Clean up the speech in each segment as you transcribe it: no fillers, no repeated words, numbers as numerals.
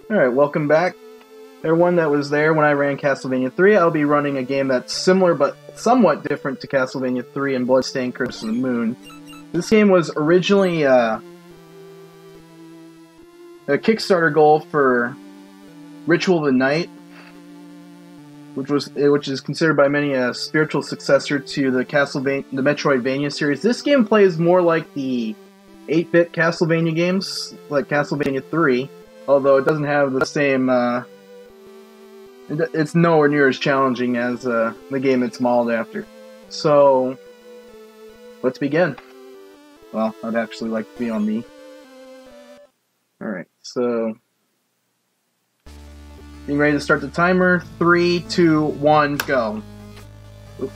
Alright, welcome back. Everyone that was there when I ran Castlevania 3, I'll be running a game that's similar but somewhat different to Castlevania 3 and Bloodstained Curse of the Moon. This game was originally a Kickstarter goal for Ritual of the Night, which is considered by many a spiritual successor to the Metroidvania series. This game plays more like the 8-bit Castlevania games, like Castlevania 3, although it doesn't have the same, it's nowhere near as challenging as the game it's modeled after. So, let's begin. Well, I'd actually like to be on me. Alright, so... Being ready to start the timer. 3, 2, 1, go. Oop.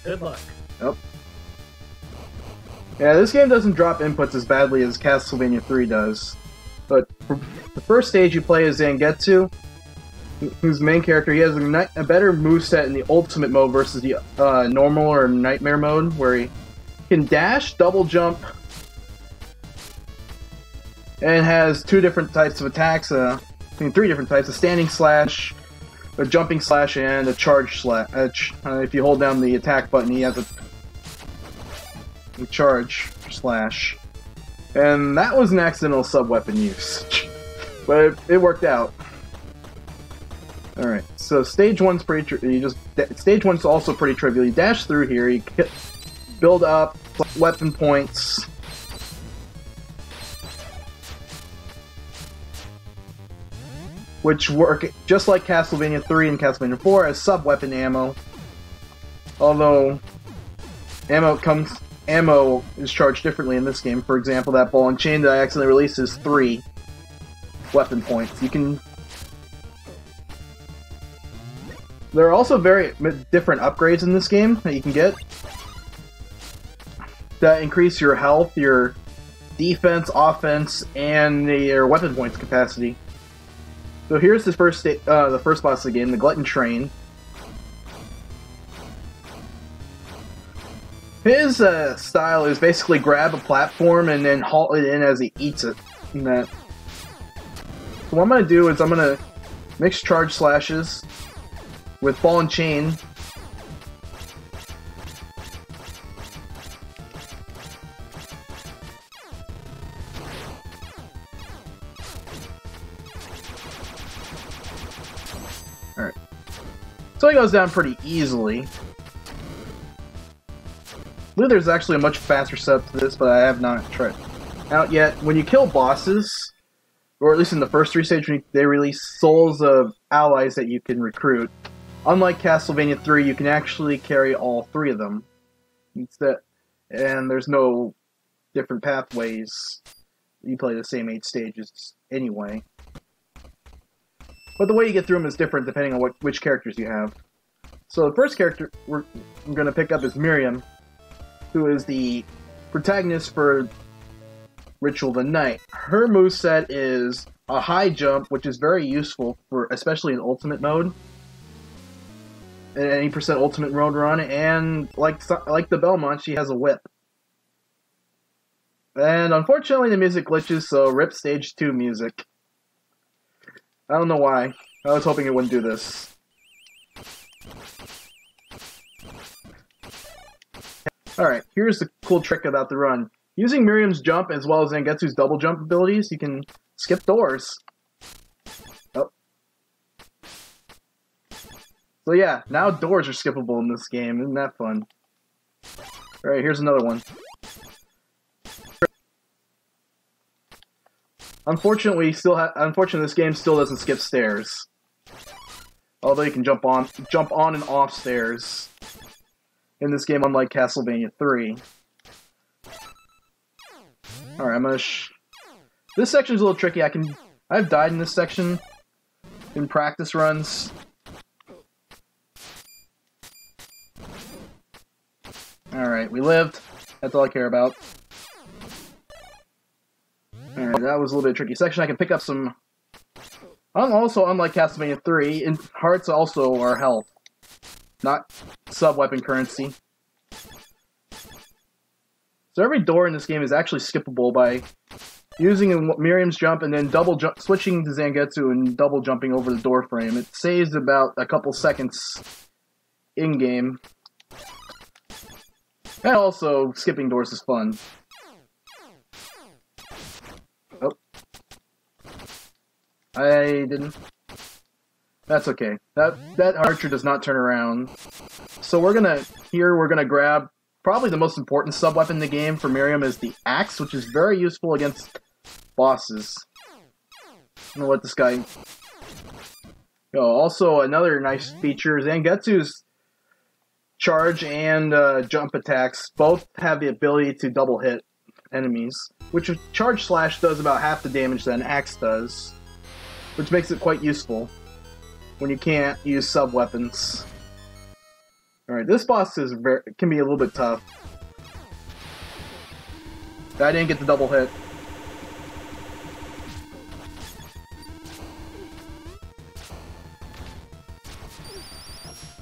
Good luck. Oh. Yeah, this game doesn't drop inputs as badly as Castlevania 3 does. But for the first stage you play as Zangetsu, who's the main character. He has a better moveset in the ultimate mode versus the normal or nightmare mode, where he can dash, double jump, and has two different types of attacks, three different types: a standing slash, a jumping slash, and a charge slash. If you hold down the attack button, he has a charge slash. And that was an accidental sub-weapon use. But it worked out. Alright, so stage one's stage one's also pretty trivial. You dash through here, you build up weapon points, which work just like Castlevania 3 and Castlevania 4 as sub-weapon ammo. Although ammo is charged differently in this game. For example, that ball and chain that I accidentally released is 3 weapon points. You can... There are also very different upgrades in this game that you can get that increase your health, your defense, offense, and your weapon points capacity. So here's the first boss of the game, the Glutton Train. His style is basically grab a platform and then haul it in as he eats it. So what I'm going to do is I'm going to mix charge slashes with ball and chain. Alright. So he goes down pretty easily. I believe there's actually a much faster setup to this, but I have not tried out yet. When you kill bosses, or at least in the first 3 stages, they release souls of allies that you can recruit. Unlike Castlevania 3, you can actually carry all 3 of them. And there's no different pathways. You play the same 8 stages anyway. But the way you get through them is different depending on which characters you have. So the first character I'm going to pick up is Miriam, who is the protagonist for Ritual of the Night. Her moveset is a high jump, which is very useful for especially in ultimate mode. In any percent ultimate mode run, and like the Belmont, she has a whip. And unfortunately the music glitches, so rip stage 2 music. I don't know why. I was hoping it wouldn't do this. Alright, here's the cool trick about the run. Using Miriam's jump as well as Zangetsu's double jump abilities, you can skip doors. Oh. So yeah, now doors are skippable in this game. Isn't that fun? Alright, here's another one. Unfortunately, this game still doesn't skip stairs. Although you can jump on and off stairs in this game, unlike Castlevania 3. Alright, I'm gonna this section's a little tricky. I've died in this section in practice runs. Alright, we lived. That's all I care about. Alright, that was a little bit tricky section. I can pick up some... Also, unlike Castlevania 3, hearts also are health, not sub-weapon currency. So every door in this game is actually skippable by Using Miriam's jump and then switching to Zangetsu and double jumping over the door frame, it saves about a couple seconds in-game. And also, skipping doors is fun. Oh. I didn't. That's okay. That archer does not turn around. So we're gonna grab probably the most important sub-weapon in the game for Miriam is the axe, which is very useful against bosses. I'm gonna let this guy go. Also, another nice feature, Zangetsu's charge and jump attacks both have the ability to double hit enemies, which a charge slash does about half the damage that an axe does, which makes it quite useful when you can't use sub-weapons. Alright, this boss can be a little bit tough. I didn't get the double hit.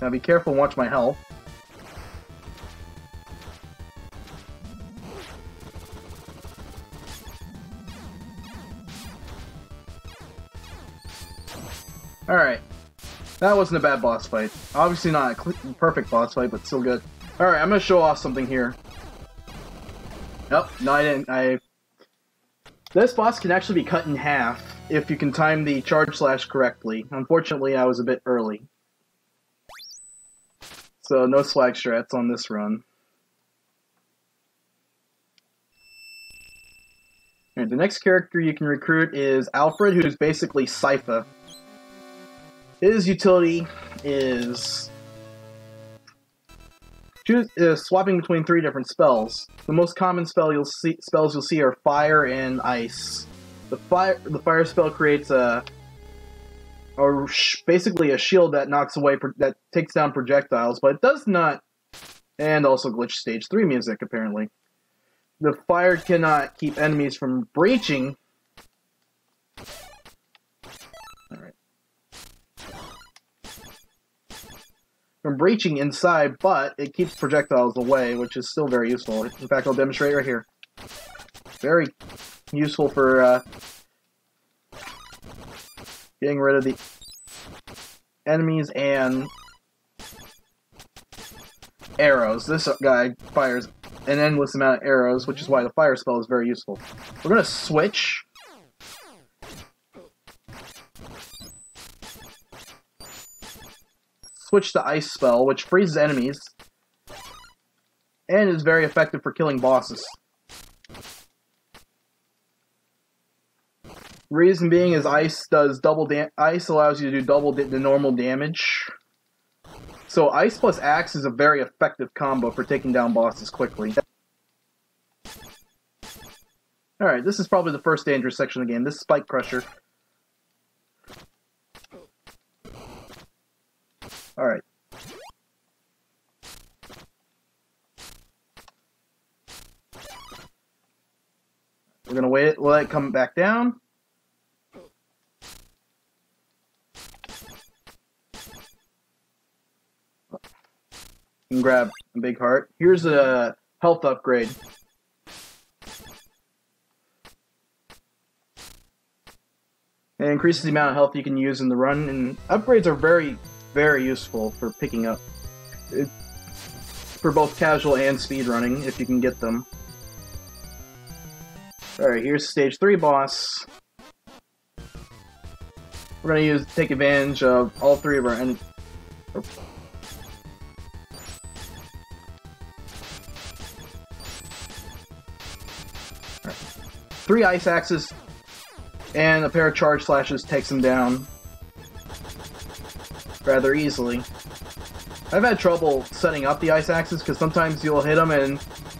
Now be careful and watch my health. Alright. That wasn't a bad boss fight. Obviously not a perfect boss fight, but still good. Alright, I'm gonna show off something here. Nope, no I didn't. This boss can actually be cut in half if you can time the charge slash correctly. Unfortunately, I was a bit early. So no swag strats on this run. Alright, the next character you can recruit is Alfred, who's basically Sypha. His utility is swapping between 3 different spells. The most common spells you'll see are fire and ice. The fire spell creates basically a shield that takes down projectiles, but it does not, and also glitch stage 3 music apparently. The fire cannot keep enemies from breaching. From breaching inside, but it keeps projectiles away, which is still very useful. In fact, I'll demonstrate right here. Very useful for getting rid of the enemies and arrows. This guy fires an endless amount of arrows, which is why the fire spell is very useful. We're going to switch. Switch to Ice Spell, which freezes enemies, and is very effective for killing bosses. Reason being is Ice allows you to do double the normal damage. So Ice plus Axe is a very effective combo for taking down bosses quickly. Alright, this is probably the first dangerous section of the game. This is Spike Crusher. Alright. We're gonna wait, let it come back down. And grab a big heart. Here's a health upgrade. It increases the amount of health you can use in the run, and upgrades are very useful for picking up. For both casual and speedrunning, if you can get them. Alright, here's stage 3 boss. We're gonna take advantage of all 3 of our enemies. 3 ice axes and a pair of charge slashes takes him down rather easily. I've had trouble setting up the ice axes because sometimes you'll hit him and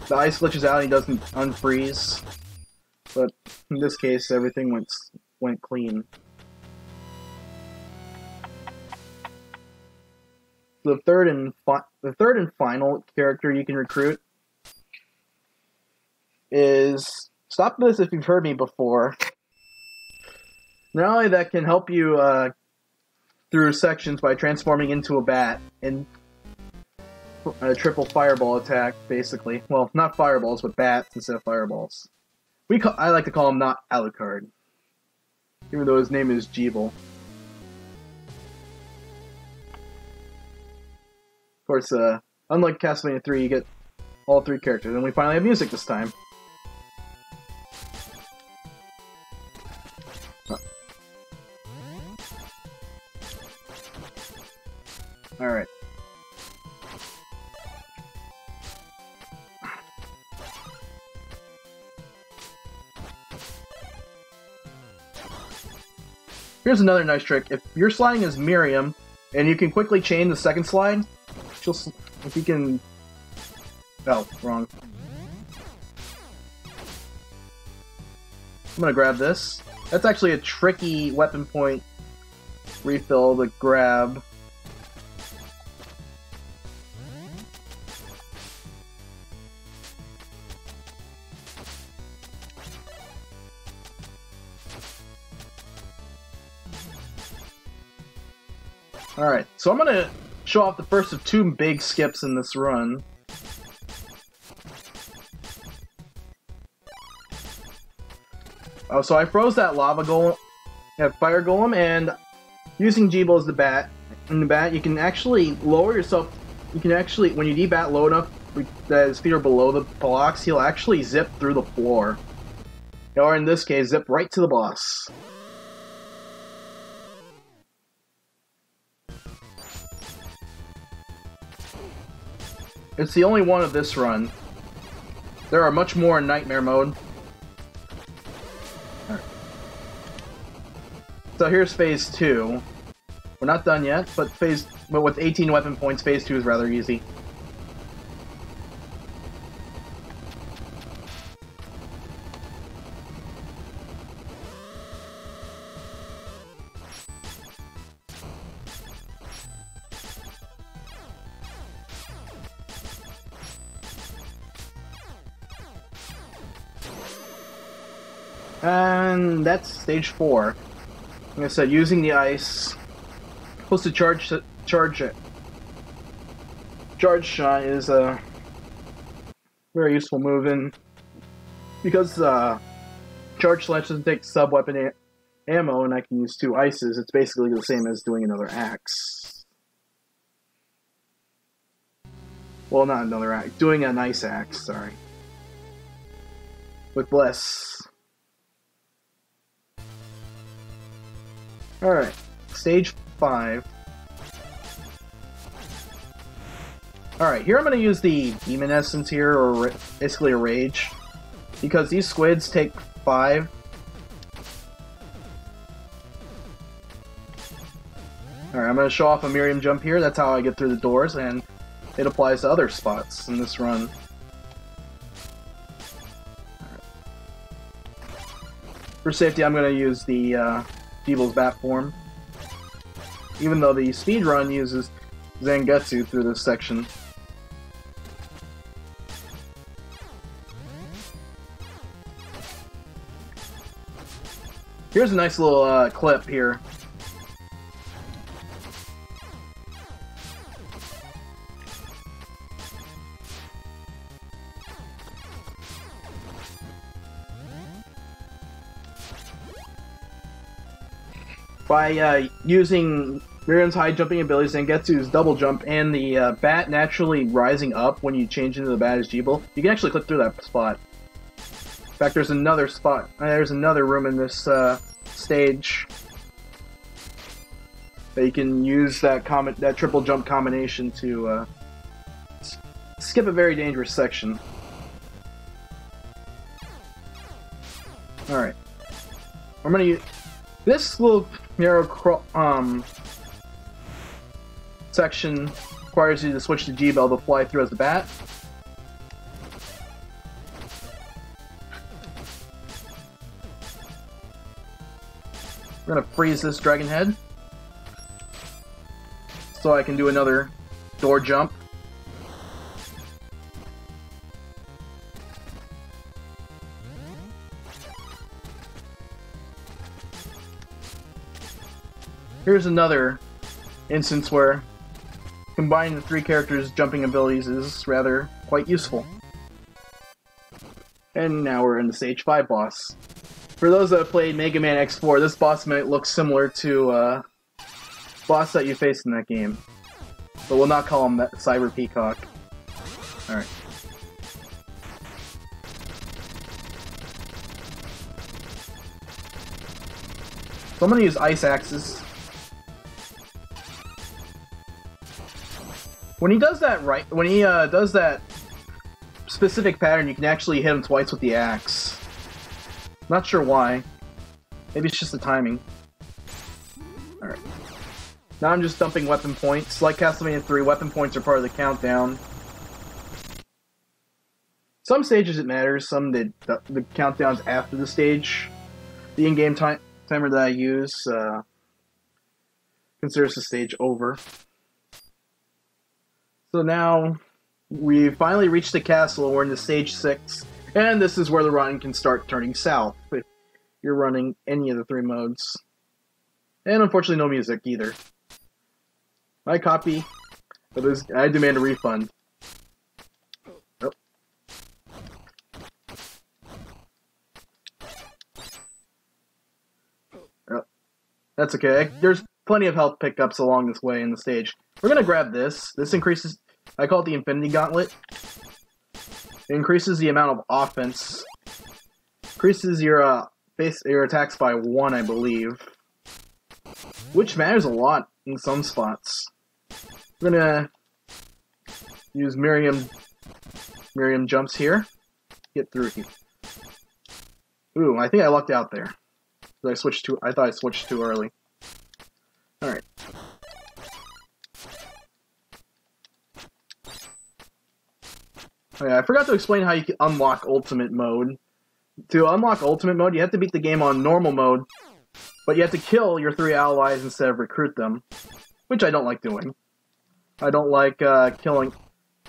the ice glitches out and he doesn't unfreeze. But in this case, everything went clean. The third and final character you can recruit is, stop this if you've heard me before. Not only that can help you through sections by transforming into a bat and a triple fireball attack, basically. Well, not fireballs, but bats instead of fireballs. I like to call him not Alucard, even though his name is Jeeble. Of course, unlike Castlevania 3, you get all 3 characters, and we finally have music this time. Alright. Here's another nice trick. If you're sliding as Miriam, and you can quickly chain the second slide, if you can... Oh, wrong. I'm gonna grab this. That's actually a tricky weapon point refill to grab. Alright, so I'm gonna show off the first of 2 big skips in this run. Oh, so I froze that lava golem, fire golem, and using Jeeble as the bat, in the bat, you can actually lower yourself. You can actually, when you debat low enough that his feet are below the blocks, he'll actually zip through the floor. Or in this case, zip right to the boss. It's the only one of this run. There are much more in Nightmare mode. Right. So here's phase 2. We're not done yet, but with 18 weapon points, phase 2 is rather easy. And that's stage 4. Like I said, using the ice, supposed to charge it. Charge shot is a very useful move, and because charge slash doesn't take sub weapon ammo, and I can use 2 ices, it's basically the same as doing another axe. Well, not another axe, doing an ice axe. Sorry, with less. Alright, stage 5. Alright, here I'm going to use the Demon Essence here, or basically a Rage, because these squids take 5. Alright, I'm going to show off a Miriam jump here, that's how I get through the doors, and it applies to other spots in this run. For safety, I'm going to use the Jeeble's bat form, even though the speedrun uses Zangetsu through this section. Here's a nice little clip here. By using Miriam's high jumping abilities, Zangetsu's double jump, and the bat naturally rising up when you change into the bat as Jeeble, you can actually click through that spot. In fact, there's another spot. There's another room in this stage that you can use that triple jump combination to skip a very dangerous section. All right, I'm gonna use this little narrow section. Requires you to switch to G-Bell to fly through as the bat. We're gonna freeze this dragon head so I can do another door jump. Here's another instance where combining the 3 characters' jumping abilities is rather quite useful. And now we're in the Stage 5 boss. For those that have played Mega Man X4, this boss might look similar to boss that you faced in that game. But we'll not call him that Cyber Peacock. Alright. So I'm gonna use Ice Axes. When he does that does that specific pattern, you can actually hit him twice with the axe. Not sure why. Maybe it's just the timing. Alright. Now I'm just dumping weapon points. Like Castlevania 3, weapon points are part of the countdown. Some stages it matters, some the countdown's after the stage. The in-game timer that I use considers the stage over. So now, we finally reached the castle, we're in the stage 6, and this is where the run can start turning south, if you're running any of the 3 modes. And unfortunately no music either. My copy of this, I demand a refund. Oh. Oh. That's okay, there's plenty of health pickups along this way in the stage. We're gonna grab this. This increases, I call it the Infinity Gauntlet. It increases the amount of offense. Increases your your attacks by 1, I believe. Which matters a lot in some spots. We're gonna use Miriam jumps here. Get through here. Ooh, I think I lucked out there. I thought I switched too early. Alright. Okay, I forgot to explain how you can unlock Ultimate Mode. To unlock Ultimate Mode, you have to beat the game on Normal Mode, but you have to kill your 3 allies instead of recruit them, which I don't like doing. I don't like killing...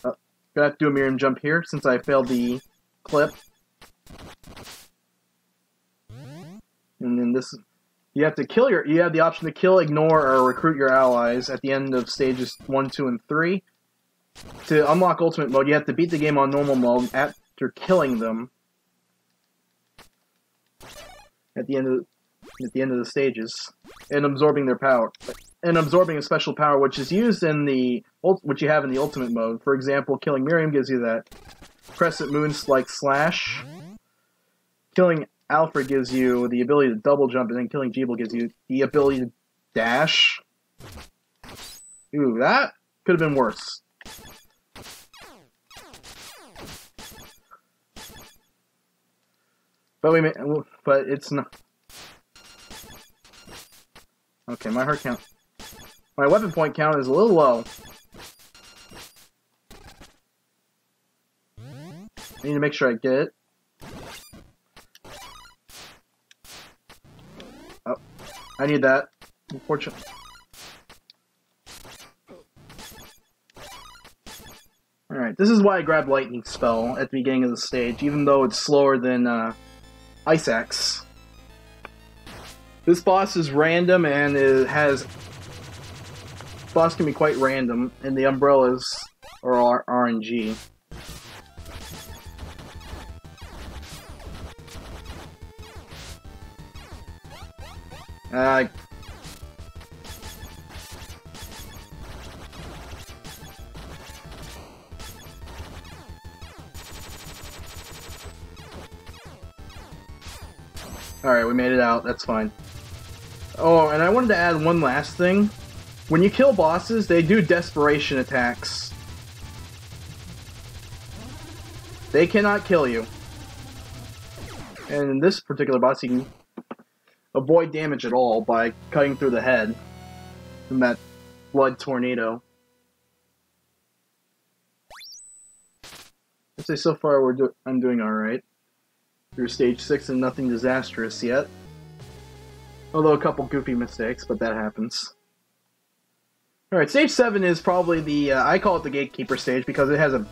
gonna have to do a Miriam jump here, since I failed the clip. And then this... You have to kill you have the option to kill, ignore, or recruit your allies at the end of stages 1, 2, and 3. To unlock Ultimate Mode, you have to beat the game on Normal Mode after killing them at the end of the stages, and absorbing their power, and absorbing a special power which is used in which you have in the Ultimate Mode. For example, killing Miriam gives you that Crescent Moon-like slash. Killing Alfred gives you the ability to double jump, and then killing Jeeble gives you the ability to dash. Ooh, that could have been worse. But it's not. Okay, my heart count. My weapon point count is a little low. I need to make sure I get it. Oh, I need that. Unfortunately. Alright, this is why I grabbed Lightning Spell at the beginning of the stage, even though it's slower than Ice Axe. This boss is random, and it has... This boss can be quite random, and the umbrellas are RNG. Alright, we made it out. That's fine. Oh, and I wanted to add one last thing. When you kill bosses, they do desperation attacks. They cannot kill you. And in this particular boss, you can avoid damage at all by cutting through the head from that blood tornado. I'd say so far I'm doing alright. Through stage 6 and nothing disastrous yet. Although a couple goofy mistakes, but that happens. Alright, stage 7 is probably the, I call it the gatekeeper stage because it has a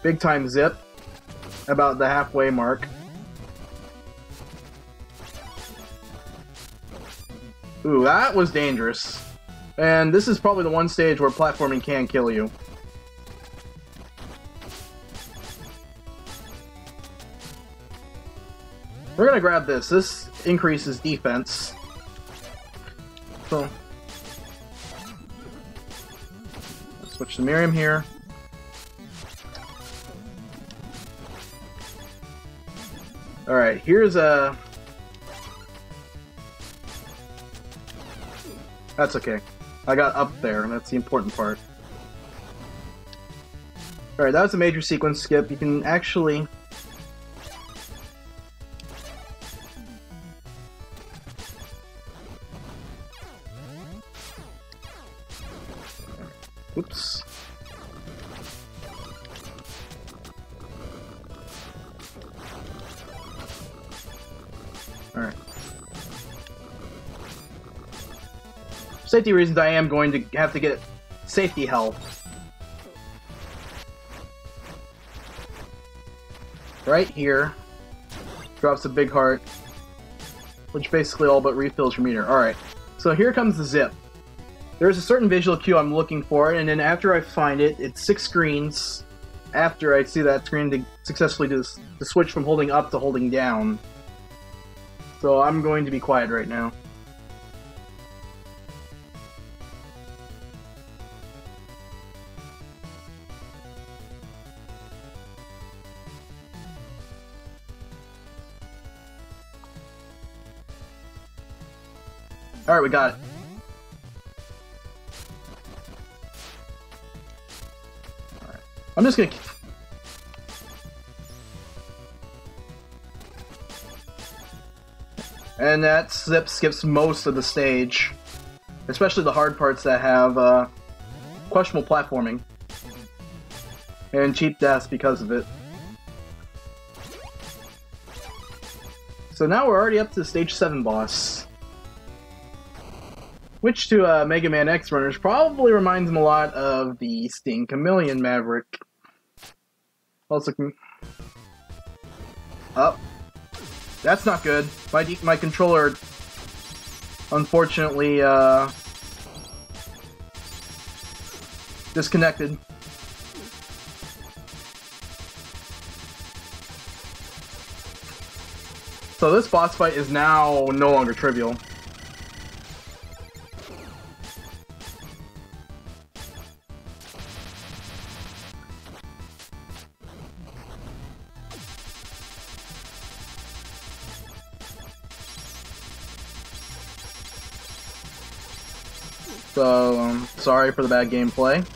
big time zip about the halfway mark. Ooh, that was dangerous. And this is probably the one stage where platforming can kill you. We're gonna grab this. This increases defense. So, let's switch to Miriam here. Alright, here's a... That's okay. I got up there, and that's the important part. Alright, that was a major sequence skip. You can actually... Oops. Alright. For safety reasons, I am going to have to get safety health. Right here. Drops a big heart. Which basically all but refills your meter. Alright. So here comes the zip. There's a certain visual cue I'm looking for, and then after I find it, it's 6 screens after I see that screen to successfully do this, to switch from holding up to holding down. So I'm going to be quiet right now. Alright, we got it. Alright. I'm just gonna... And that zip skips most of the stage. Especially the hard parts that have questionable platforming. And cheap deaths because of it. So now we're already up to the Stage 7 boss. Which to Mega Man X runners probably reminds them a lot of the Sting Chameleon Maverick. Also, oh, that's not good. My controller, unfortunately, disconnected. So this boss fight is now no longer trivial. So, sorry for the bad gameplay.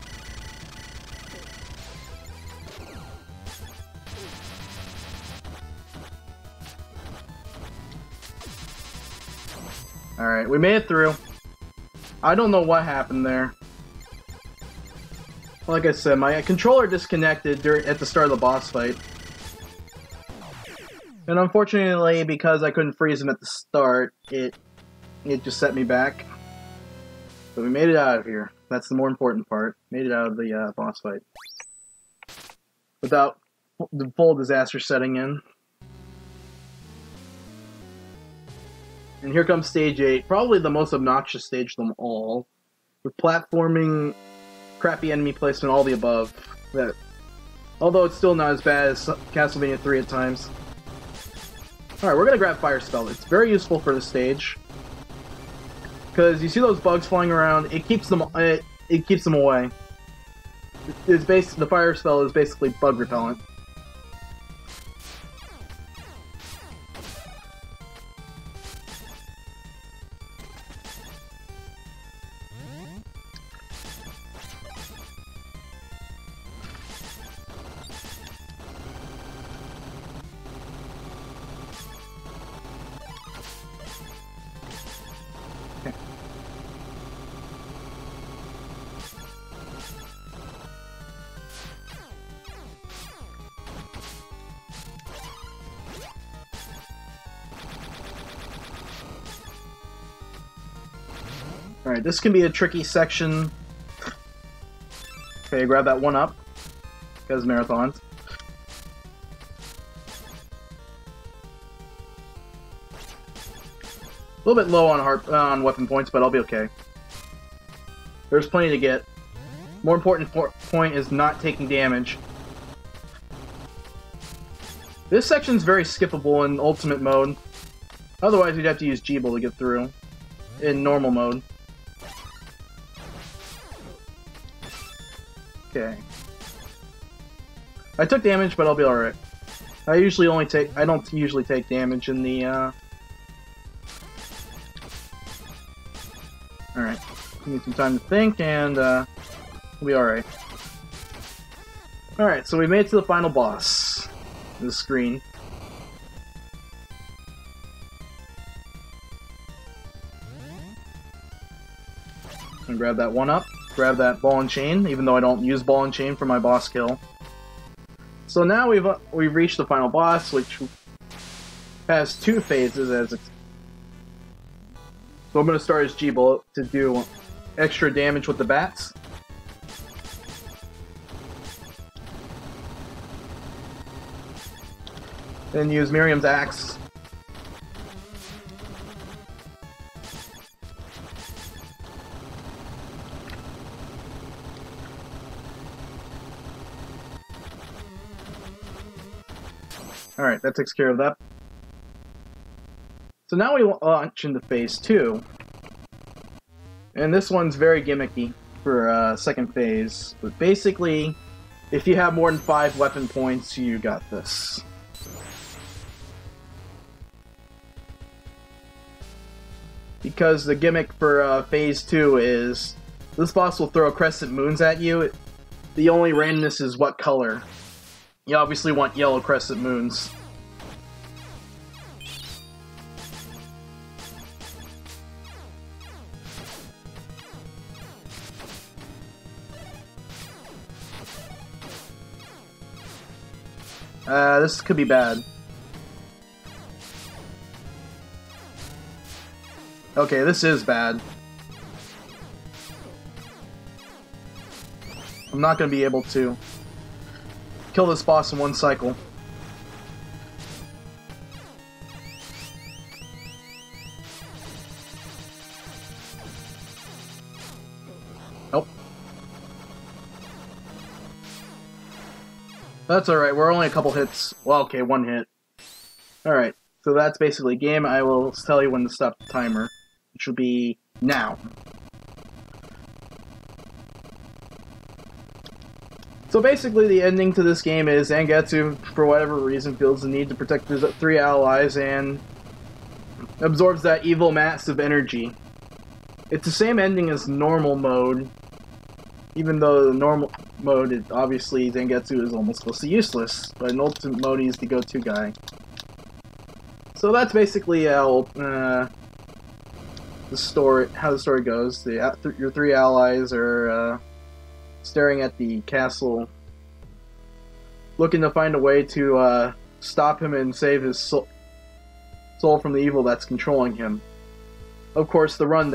Alright, we made it through. I don't know what happened there. Like I said, my controller disconnected at the start of the boss fight. And unfortunately, because I couldn't freeze him at the start, it just set me back. But we made it out of here. That's the more important part. Made it out of the boss fight. Without the full disaster setting in. And here comes Stage 8. Probably the most obnoxious stage of them all. With platforming, crappy enemy placement, all the above. Although it's still not as bad as Castlevania 3 at times. Alright, we're gonna grab Fire Spell. It's very useful for this stage. Because you see those bugs flying around, it keeps them away. The Fire Spell is basically bug repellent. Alright, this can be a tricky section. Okay, grab that one up. Because marathons. A little bit low on weapon points, but I'll be okay. There's plenty to get. More important point is not taking damage. This section's very skippable in ultimate mode. Otherwise, you'd have to use G-Bull to get through in normal mode. Okay. I took damage, but I'll be alright. I don't usually take damage in the, Alright. Need some time to think, and, we'll be alright. Alright, so we made it to the final boss. The screen. And grab that one up. Grab that ball and chain, even though I don't use ball and chain for my boss kill. So now we've reached the final boss, which has 2 phases as it's. So I'm going to start as G-Bullet to do extra damage with the bats. Then use Miriam's axe. Alright, that takes care of that. So now we launch into phase 2. And this one's very gimmicky for second phase. But basically, if you have more than 5 weapon points, you got this. Because the gimmick for phase 2 is this boss will throw crescent moons at you. The only randomness is what color. You obviously want yellow crescent moons. This could be bad. Okay, this is bad. I'm not going to be able to kill this boss in one cycle. Nope. That's alright, we're only a couple hits. Well, okay, 1 hit. Alright, so that's basically game. I will tell you when to stop the timer, which will be now. So basically the ending to this game is Zangetsu, for whatever reason, feels the need to protect his 3 allies and absorbs that evil mass of energy. It's the same ending as normal mode, even though the normal mode, obviously Zangetsu is almost close to useless, but in ultimate mode he's the go-to guy. So that's basically how how the story goes. Your 3 allies are staring at the castle, looking to find a way to stop him and save his soul from the evil that's controlling him. Of course, the mode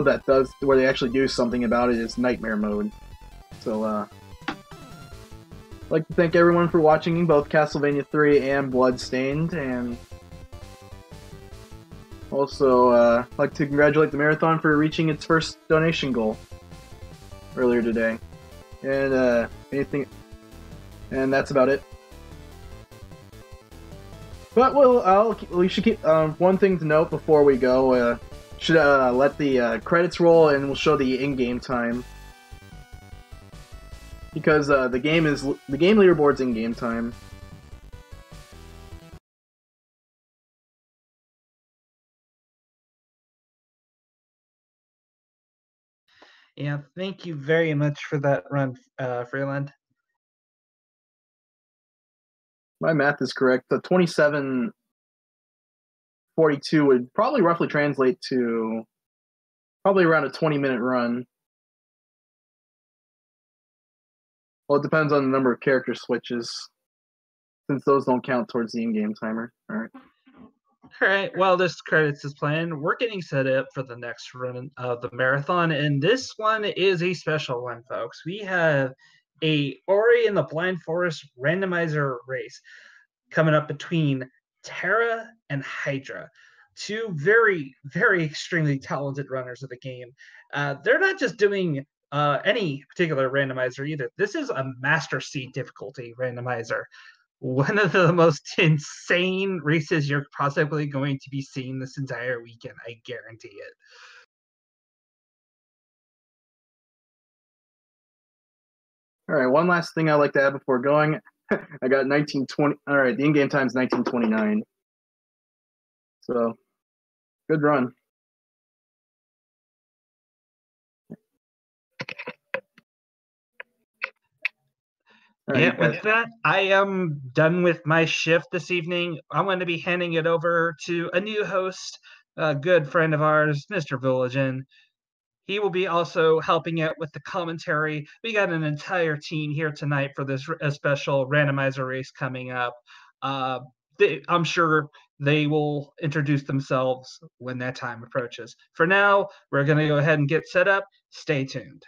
that does where they actually do something about it is Nightmare mode. So, I'd like to thank everyone for watching both Castlevania 3 and Bloodstained, and also I'd like to congratulate the Marathon for reaching its first donation goal earlier today. And and that's about it. But we should keep one thing to note before we go. Should let the credits roll, and we'll show the in-game time. Because the game leaderboard's in-game time. Yeah, thank you very much for that run, Freeland. My math is correct. The 27:42 would probably roughly translate to probably around a 20-minute run. Well, it depends on the number of character switches, since those don't count towards the in-game timer. Alright. Alright, while this credits is playing, we're getting set up for the next run of the marathon, and this one is a special one, folks. We have a Ori and the Blind Forest randomizer race coming up between Terra and Hydra. 2 very, very extremely talented runners of the game. They're not just doing any particular randomizer either. This is a Master C difficulty randomizer. one of the most insane races you're possibly going to be seeing this entire weekend. I guarantee it. All right, one last thing I like to add before going. I got 1920. All right, the in-game time is 1929. So, good run. Yeah, with that, I am done with my shift this evening. I'm going to be handing it over to a new host, a good friend of ours, Mr. Villagen. He will be also helping out with the commentary. We got an entire team here tonight for this special randomizer race coming up. I'm sure they will introduce themselves when that time approaches. For now, we're going to go ahead and get set up. Stay tuned.